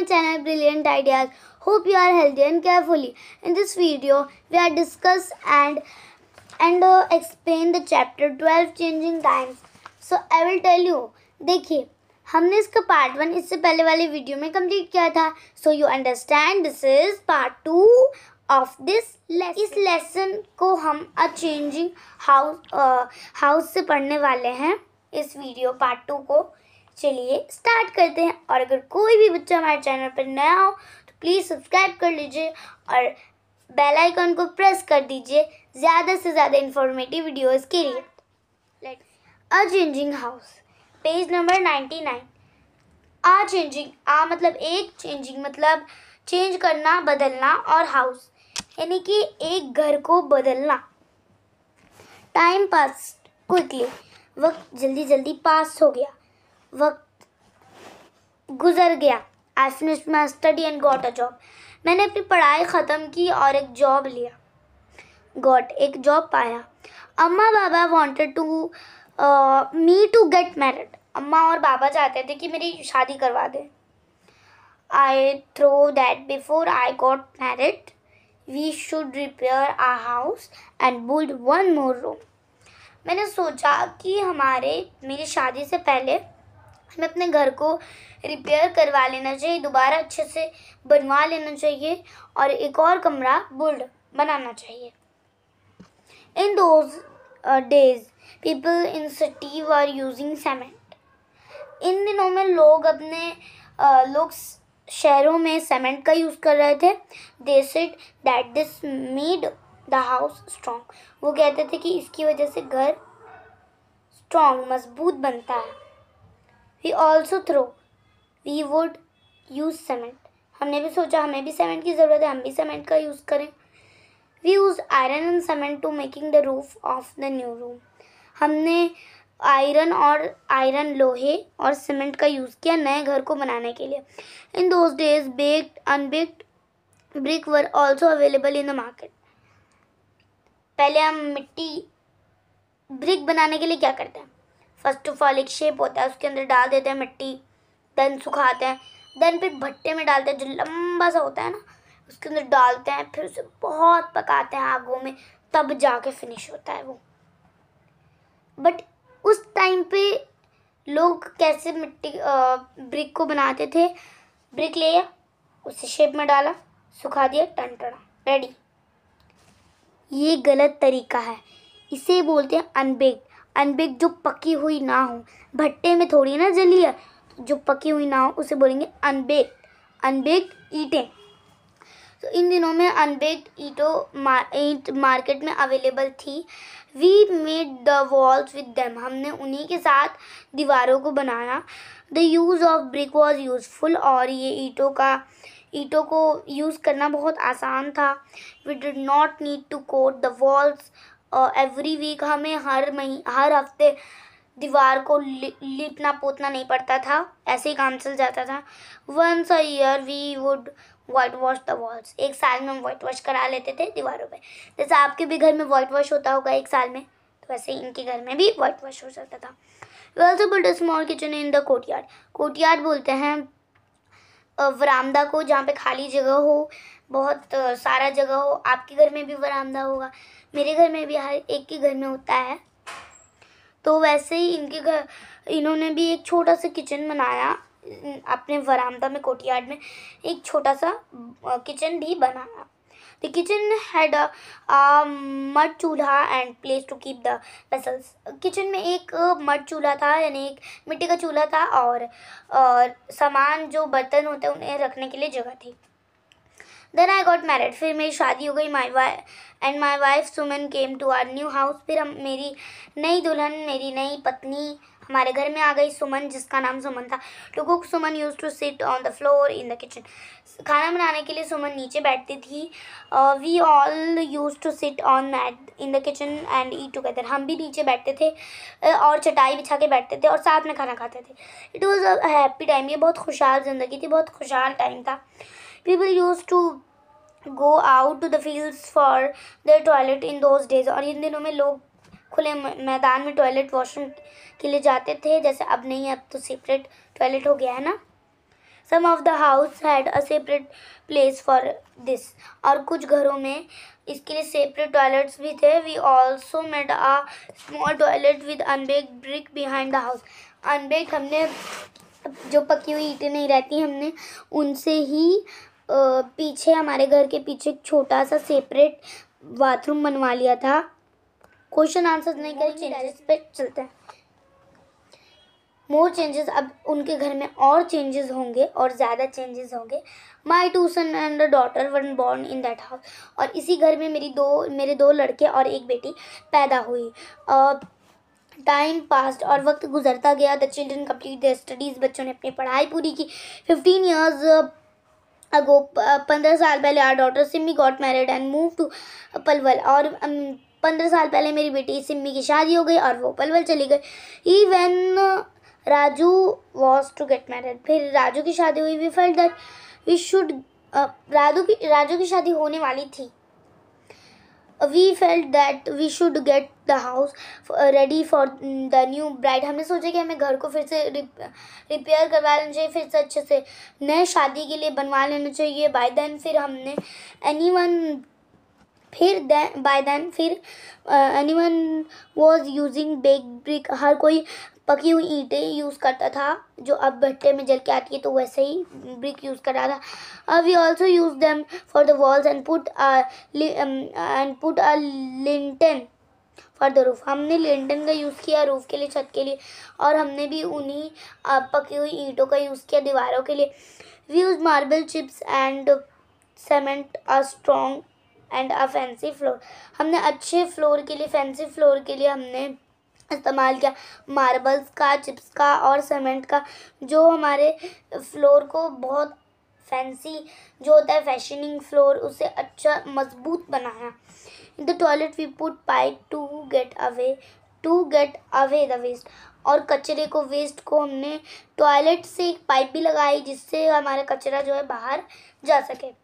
my channel Brilliant Ideas. Hope you are healthy and carefully. In this video, we are discuss and explain the chapter 12 Changing Times. So I will tell you. देखिए हमने इसका part 1 इससे पहले वाले video में complete किया था. So you understand this is part 2 of this lesson. इस लेसन को हम अ चेंजिंग हाउस से पढ़ने वाले हैं. इस वीडियो पार्ट 2 को चलिए स्टार्ट करते हैं. और अगर कोई भी बच्चा हमारे चैनल पर नया हो तो प्लीज़ सब्सक्राइब कर लीजिए और बेल आइकन को प्रेस कर दीजिए ज़्यादा से ज़्यादा इंफॉर्मेटिव वीडियोस के लिए. A changing house, page number 99. A changing, आ मतलब एक, चेंजिंग मतलब चेंज करना, बदलना, और हाउस यानी कि एक घर को बदलना. टाइम पास क्विकली, वक्त जल्दी जल्दी पास हो गया, वक्त गुजर गया. I finished my study and got a job. मैंने अपनी पढ़ाई ख़त्म की और एक जॉब लिया. गॉट एक जॉब पाया. अम्मा बाबा wanted to me to get married. अम्मा और बाबा चाहते थे कि मेरी शादी करवा दें. I throw that before I got married we should repair our house and build one more room. मैंने सोचा कि मेरी शादी से पहले हमें अपने घर को रिपेयर करवा लेना चाहिए, दोबारा अच्छे से बनवा लेना चाहिए और एक और कमरा बनाना चाहिए. In those days people in city were using cement. इन दिनों में लोग शहरों में सीमेंट का यूज़ कर रहे थे. They said that this made the house strong. वो कहते थे कि इसकी वजह से घर स्ट्रॉन्ग, मजबूत बनता है. We also we would use cement. हमने भी सोचा हमें भी सीमेंट की ज़रूरत है, हम भी सीमेंट का यूज़ करें. We use iron and cement to making the roof of the new room. हमने आयरन लोहे और सीमेंट का यूज़ किया नए घर को बनाने के लिए. In those days baked unbaked brick were also available in the market. पहले हम ब्रिक बनाने के लिए क्या करते हैं? फर्स्ट ऑफ ऑल एक शेप होता है, उसके अंदर डाल देते हैं मिट्टी, देन सुखाते हैं, देन फिर भट्टे में डालते हैं जो लंबा सा होता है ना, उसके अंदर डालते हैं, फिर उसे बहुत पकाते हैं आगों में, तब जाके फिनिश होता है वो. बट उस टाइम पे लोग कैसे ब्रिक को बनाते थे? ब्रिक लिया, उसे शेप में डाला, सुखा दिया, टन टना रेडी. ये गलत तरीका है. इसे बोलते हैं अनबेक्ड. अनबेक्ड जो पकी हुई ना हो, भट्टे में थोड़ी ना जली है, जो पकी हुई ना हो उसे बोलेंगे अनबेक्ड. अनबेक्ड ईंटें. तो इन दिनों में अनबेक्ड ईंट मार्केट में अवेलेबल थी. We made the walls with them. हमने उन्हीं के साथ दीवारों को बनाया. The use of brick was useful. और ये ईंटों को यूज़ करना बहुत आसान था. We did not need to coat the walls every week. हमें हर हफ्ते दीवार को लिपना पोतना नहीं पड़ता था, ऐसे ही काम चल जाता था. Once a year we would whitewash the walls. एक साल में हम वाइट वॉश करा लेते थे दीवारों पे. जैसे आपके भी घर में वाइट वॉश होता होगा एक साल में, तो वैसे इनके घर में भी वाइट वॉश हो जाता था. We also build a small kitchen in the courtyard. Courtyard बोलते हैं वरामदा को, जहाँ पे खाली जगह हो, बहुत सारा जगह हो. आपके घर में भी वरामदा होगा, मेरे घर में भी हर एक के घर में होता है. तो वैसे ही इन्होंने भी एक छोटा सा किचन बनाया अपने वरामदा में, कोर्टयार्ड में एक छोटा सा किचन भी बनाया. The kitchen had a mud chulha and place to keep the vessels. Kitchen में एक मड चूल्हा था, यानी एक मिट्टी का चूल्हा था, और सामान जो बर्तन होते हैं उन्हें रखने के लिए जगह थी. Then I got married. फिर मेरी शादी हो गई. My wife Suman came to our new house. फिर मेरी नई दुल्हन, मेरी नई पत्नी हमारे घर में आ गई, सुमन, जिसका नाम सुमन था. To cook Suman use to sit on the floor in the kitchen. खाना बनाने के लिए सुमन नीचे बैठती थी. We all use to sit on mat in the kitchen and eat together. हम भी नीचे बैठते थे और चटाई बिछा के बैठते थे और साथ में खाना खाते थे. It was a happy time. ये बहुत खुशहाल ज़िंदगी थी, बहुत खुशहाल टाइम था. People used to go out to the fields for their toilet in those days. और इन दिनों में लोग खुले मैदान में टॉयलेट वॉशरूम के लिए जाते थे. जैसे अब नहीं है, अब तो सेपरेट टॉयलेट हो गया है ना. Some of the house had a separate place for this, और कुछ घरों में इसके लिए सेपरेट टॉयलेट्स भी थे. We also made a small toilet with unbaked brick behind the house. Unbaked, हमने जो पकी हुई ईंटें नहीं रहती, हमने उनसे ही पीछे, हमारे घर के पीछे एक छोटा सा सेपरेट बाथरूम बनवा लिया था. क्वेश्चन आंसर नहीं करेंगे, डायरेक्ट पे चलते हैं. मोर चेंजेस, अब उनके घर में और चेंजेस होंगे और ज़्यादा चेंजेस होंगे. My 2 son and a daughter were born in that house. और इसी घर में मेरे दो लड़के और एक बेटी पैदा हुई. टाइम पास्ट, और वक्त गुजरता गया. The children complete their studies, बच्चों ने अपनी पढ़ाई पूरी की. 15 years अगो, 15 साल पहले our daughter Simi got married and move to Palwal. और 15 साल पहले मेरी बेटी सिमी की शादी हो गई और वो पलवल चली गई. He when Raju was to get married, फिर राजू की शादी हुई. We felt that we should, Raju की शादी होने वाली थी. We felt that we should get the house ready for the new bride. हमने सोचा कि हमें घर को फिर से रिपेयर करवा लेना चाहिए, फिर से अच्छे से नए शादी के लिए बनवा लेना चाहिए. बाय देन फिर हमने anyone was using bake brick. हर कोई पकी हुई ईंटें यूज़ करता था जो अब भट्टे में जल के आती है, तो वैसे ही ब्रिक यूज़ कर रहा था. We also use them for the walls and put a lintel for the roof. हमने लिंटन का यूज़ किया रूफ के लिए, छत के लिए, और हमने भी उन्हीं पकी हुई ईंटों का यूज़ किया दीवारों के लिए. We use marble chips and cement a strong and a fancy floor. हमने अच्छे फ्लोर के लिए, फैंसी फ्लोर के लिए हमने इस्तेमाल किया मार्बल्स का, चिप्स का और सीमेंट का, जो हमारे फ्लोर को बहुत फैंसी जो होता है फैशनिंग फ्लोर, उसे अच्छा मजबूत बनाया. In the toilet we put pipe to get away the waste. और कचरे को, वेस्ट को, हमने टॉयलेट से एक पाइप भी लगाई जिससे हमारा कचरा जो है बाहर जा सके.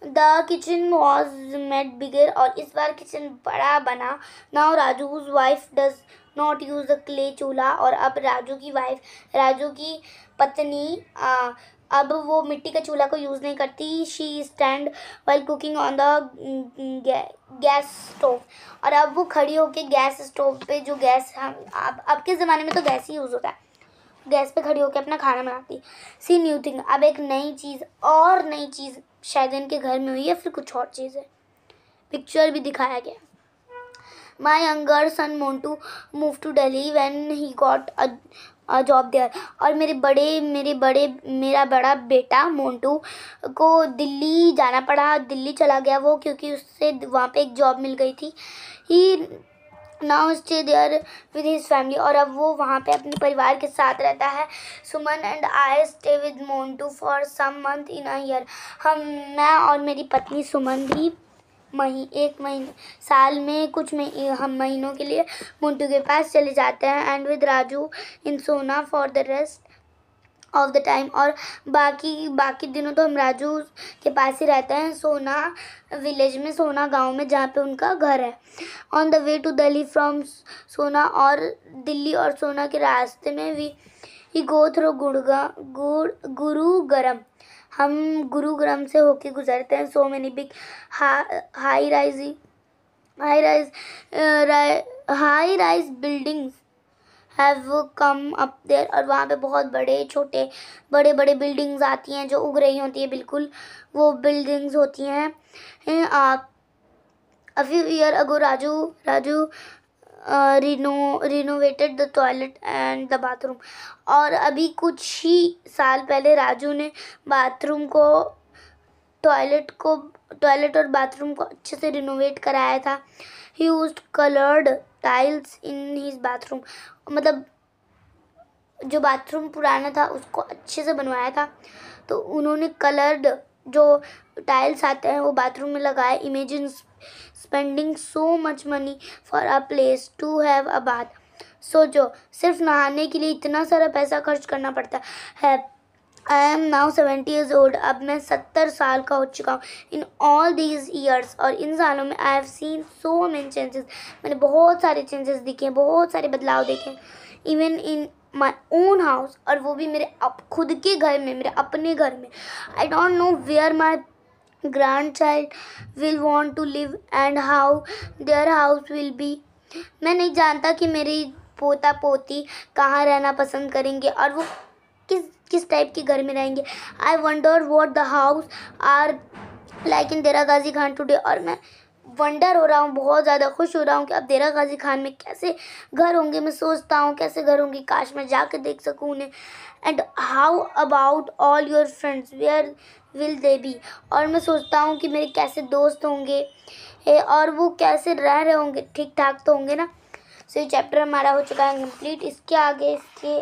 द किचन वॉज मेड बिगर, और इस बार किचन बड़ा बना. Now Raju's wife does not use the clay चूल्हा. और अब राजू की पत्नी अब वो मिट्टी का चूल्हा को यूज़ नहीं करती. She stand while cooking on the gas stove. और अब वो खड़ी होके गैस स्टोव पे, जो गैस अब के ज़माने में तो गैस ही यूज़ होता है, गैस पे खड़ी होकर अपना खाना बनाती. सी न्यू थिंग, अब एक नई चीज़ शायद इनके घर में हुई है, फिर कुछ और चीज़ है. पिक्चर भी दिखाया गया. My younger son Montu move to Delhi when he got a job there. और मेरा बड़ा बेटा मोन्टू को दिल्ली जाना पड़ा, दिल्ली चला गया वो, क्योंकि उससे वहाँ पे एक जॉब मिल गई थी. He now stay there with his family. और अब वो वहाँ पे अपने परिवार के साथ रहता है. Suman and I stay with Montu for some month in a year. मैं और मेरी पत्नी सुमन भी साल में हम महीनों के लिए मोन्टू के पास चले जाते हैं. एंड विद राजू इन सोना for the rest of the time. और बाकी दिनों तो हम राजू के पास ही रहते हैं, सोना विलेज में, सोना गांव में, जहाँ पे उनका घर है. On the way to Delhi from Sona, और दिल्ली और सोना के रास्ते में वी गो थ्रू गुरुग्राम. हम गुरुग्राम से होके गुजरते हैं. So many big high rise buildings have come up there. और वहाँ पे बहुत बड़े बिल्डिंग्स आती हैं जो उग रही होती है, बिल्कुल वो बिल्डिंग्स होती हैं. A few year ago Raju renovated the toilet and the bathroom. और अभी कुछ ही साल पहले राजू ने टॉयलेट और बाथरूम को अच्छे से रिनोवेट कराया था. ही used coloured tiles in his bathroom. मतलब जो बाथरूम पुराना था उसको अच्छे से बनवाया था, तो उन्होंने कलर्ड जो टाइल्स आते हैं वो बाथरूम में लगाए. Imagine spending so much money for a place to have a bath. सोचो, सिर्फ नहाने के लिए इतना सारा पैसा खर्च करना पड़ता है. I am now 70 years old. अब मैं 70 साल का हो चुका हूँ. इन ऑल दीज ईयर्स, और इन सालों में, I have seen so many changes. मैंने बहुत सारे चेंजेस देखे हैं, बहुत सारे बदलाव देखे हैं. माई ओन हाउस, और वो भी मेरे खुद के घर में, मेरे अपने घर में। I don't know where my grandchild will want to live and how their house will be। मैं नहीं जानता कि मेरी पोता पोती कहाँ रहना पसंद करेंगे और वो किस टाइप के घर में रहेंगे। I wonder what the house are like in Dera Ghazi Khan today. और मैं वंडर हो रहा हूँ, बहुत ज़्यादा खुश हो रहा हूँ कि अब देरा गाजी खान में कैसे घर होंगे। मैं सोचता हूँ कैसे घर होंगे, काश मैं जाकर देख सकूँ उन्हें। And how about all your friends, where will they be. और मैं सोचता हूँ कि मेरे कैसे दोस्त होंगे और वो कैसे रह रहे होंगे, ठीक ठाक तो होंगे ना। सो ये चैप्टर हमारा हो चुका है कंप्लीट। इसके आगे इसके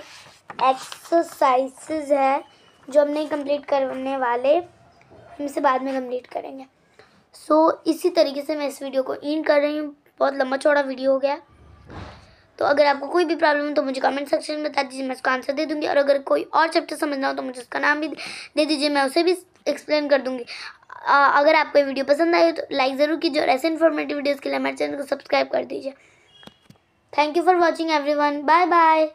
एक्सरसाइजेज है जो हम नहीं कंप्लीट करने वाले, हम इसे बाद में कंप्लीट करेंगे। सो इसी तरीके से मैं इस वीडियो को एंड कर रही हूँ। बहुत लंबा चौड़ा वीडियो हो गया। तो अगर आपको कोई भी प्रॉब्लम हो तो मुझे कमेंट सेक्शन में बता दीजिए, मैं उसका आंसर दे दूँगी। और अगर कोई और चैप्टर समझना हो तो मुझे उसका नाम भी दे दीजिए, मैं उसे भी एक्सप्लेन कर दूँगी। अगर आपको ये वीडियो पसंद आई तो लाइक ज़रूर कीजिए और ऐसे इन्फॉर्मेटिव वीडियोज़ के लिए हमारे चैनल को सब्सक्राइब कर दीजिए। Thank you for watching everyone. Bye bye.